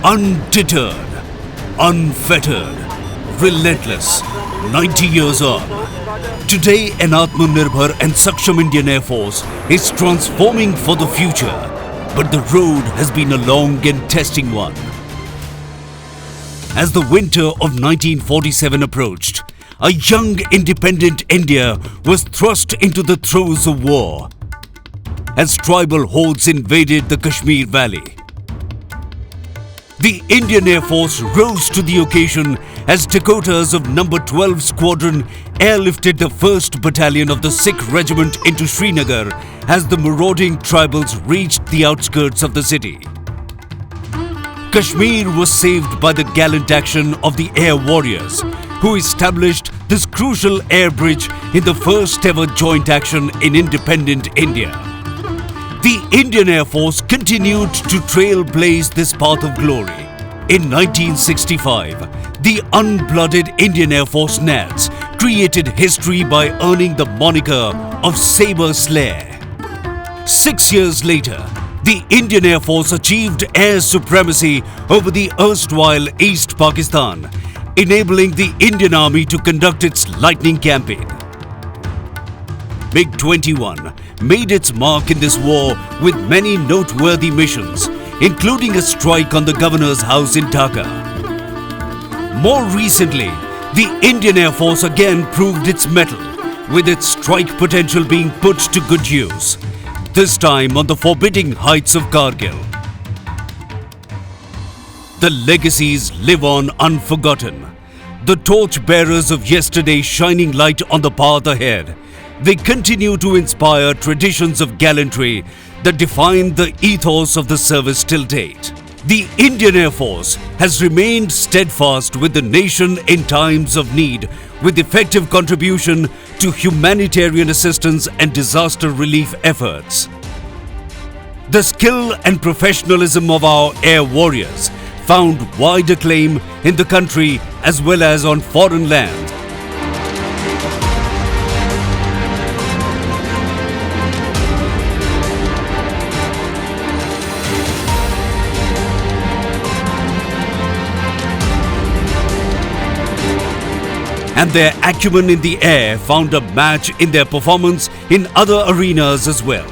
Undeterred, unfettered, relentless, 90 years on. Today, an Atmanirbhar and Saksham Indian Air Force is transforming for the future. But the road has been a long and testing one. As the winter of 1947 approached, a young independent India was thrust into the throes of war as tribal hordes invaded the Kashmir Valley. The Indian Air Force rose to the occasion as Dakotas of No. 12 Squadron airlifted the 1st Battalion of the Sikh Regiment into Srinagar as the marauding tribals reached the outskirts of the city. Kashmir was saved by the gallant action of the Air Warriors, who established this crucial air bridge in the first ever joint action in independent India. The Indian Air Force continued to trailblaze this path of glory. In 1965, the unblooded Indian Air Force NADS created history by earning the moniker of Sabre Slayer. 6 years later, the Indian Air Force achieved air supremacy over the erstwhile East Pakistan, enabling the Indian Army to conduct its lightning campaign. MiG-21 made its mark in this war with many noteworthy missions, including a strike on the Governor's house in Dhaka. More recently, the Indian Air Force again proved its mettle, with its strike potential being put to good use, this time on the forbidding heights of Kargil. The legacies live on unforgotten. The torchbearers of yesterday shining light on the path ahead. They continue to inspire traditions of gallantry that define the ethos of the service till date. The Indian Air Force has remained steadfast with the nation in times of need, with effective contribution to humanitarian assistance and disaster relief efforts. The skill and professionalism of our air warriors found wide acclaim in the country as well as on foreign land. And their acumen in the air found a match in their performance in other arenas as well.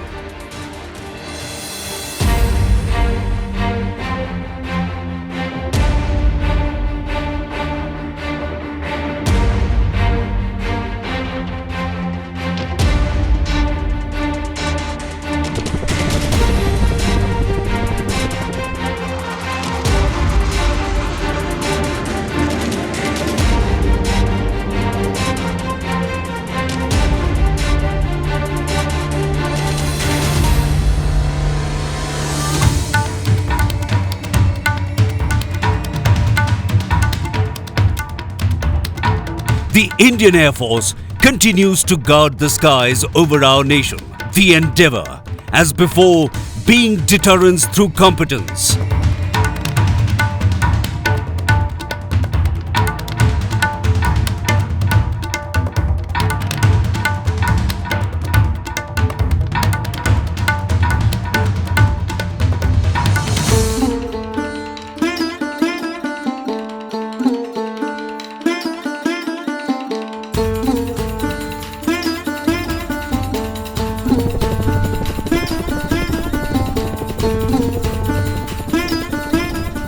The Indian Air Force continues to guard the skies over our nation. The endeavor, as before, being deterrence through competence.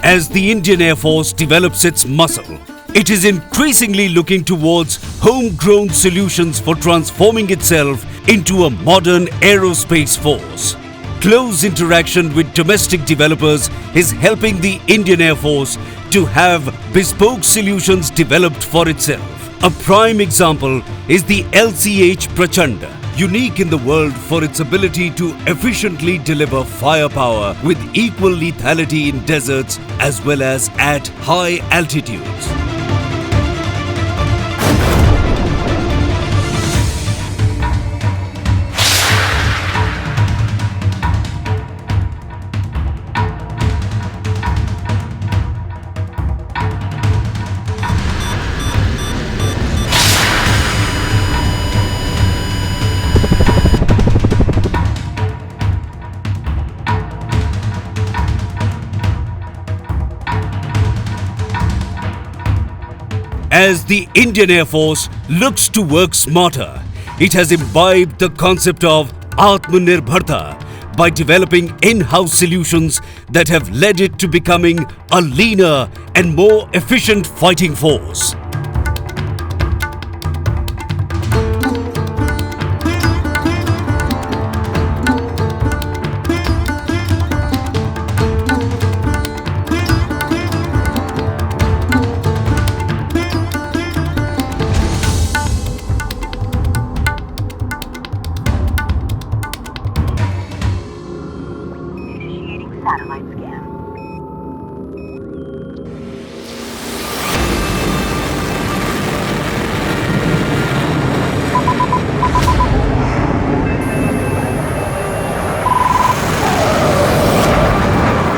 As the Indian Air Force develops its muscle, it is increasingly looking towards homegrown solutions for transforming itself into a modern aerospace force. Close interaction with domestic developers is helping the Indian Air Force to have bespoke solutions developed for itself. A prime example is the LCH Prachanda, unique in the world for its ability to efficiently deliver firepower with equal lethality in deserts as well as at high altitudes. As the Indian Air Force looks to work smarter, it has imbibed the concept of Atmanirbharta by developing in-house solutions that have led it to becoming a leaner and more efficient fighting force. Satellite scan.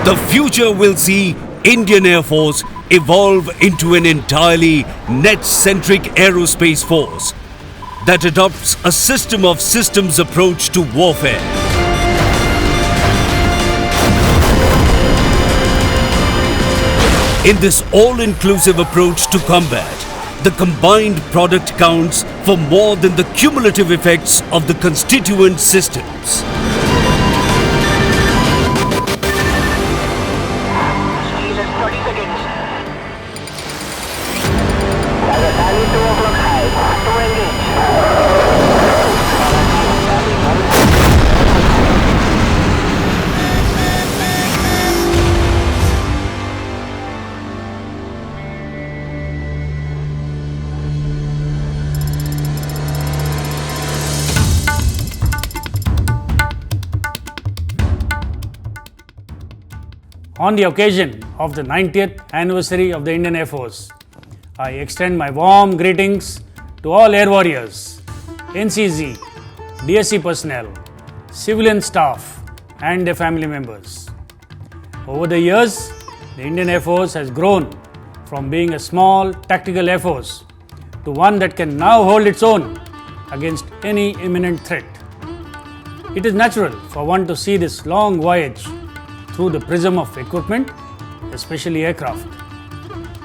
The future will see Indian Air Force evolve into an entirely net-centric aerospace force that adopts a system of systems approach to warfare. In this all-inclusive approach to combat, the combined product counts for more than the cumulative effects of the constituent systems. Speed is 30 seconds. Nagasaki 2 o'clock high. To engage. On the occasion of the 90th anniversary of the Indian Air Force, I extend my warm greetings to all Air Warriors, NCZ, DSC personnel, civilian staff and their family members. Over the years, the Indian Air Force has grown from being a small tactical air force to one that can now hold its own against any imminent threat. It is natural for one to see this long voyage through the prism of equipment, especially aircraft.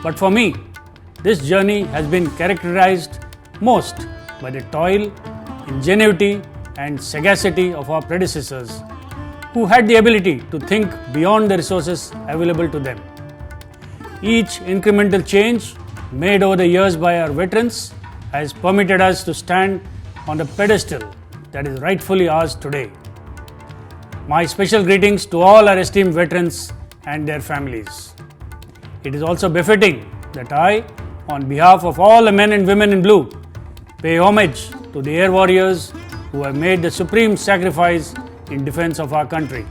But for me, this journey has been characterized most by the toil, ingenuity and sagacity of our predecessors who had the ability to think beyond the resources available to them. Each incremental change made over the years by our veterans has permitted us to stand on the pedestal that is rightfully ours today. My special greetings to all our esteemed veterans and their families. It is also befitting that I, on behalf of all the men and women in blue, pay homage to the air warriors who have made the supreme sacrifice in defense of our country.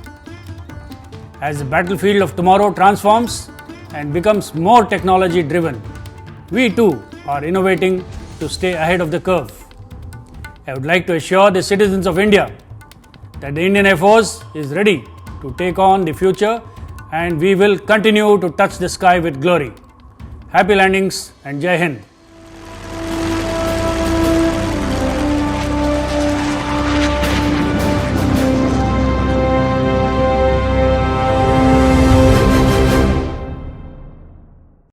As the battlefield of tomorrow transforms and becomes more technology driven, we too are innovating to stay ahead of the curve. I would like to assure the citizens of India that the Indian Air Force is ready to take on the future and we will continue to touch the sky with glory. Happy landings and Jai Hind.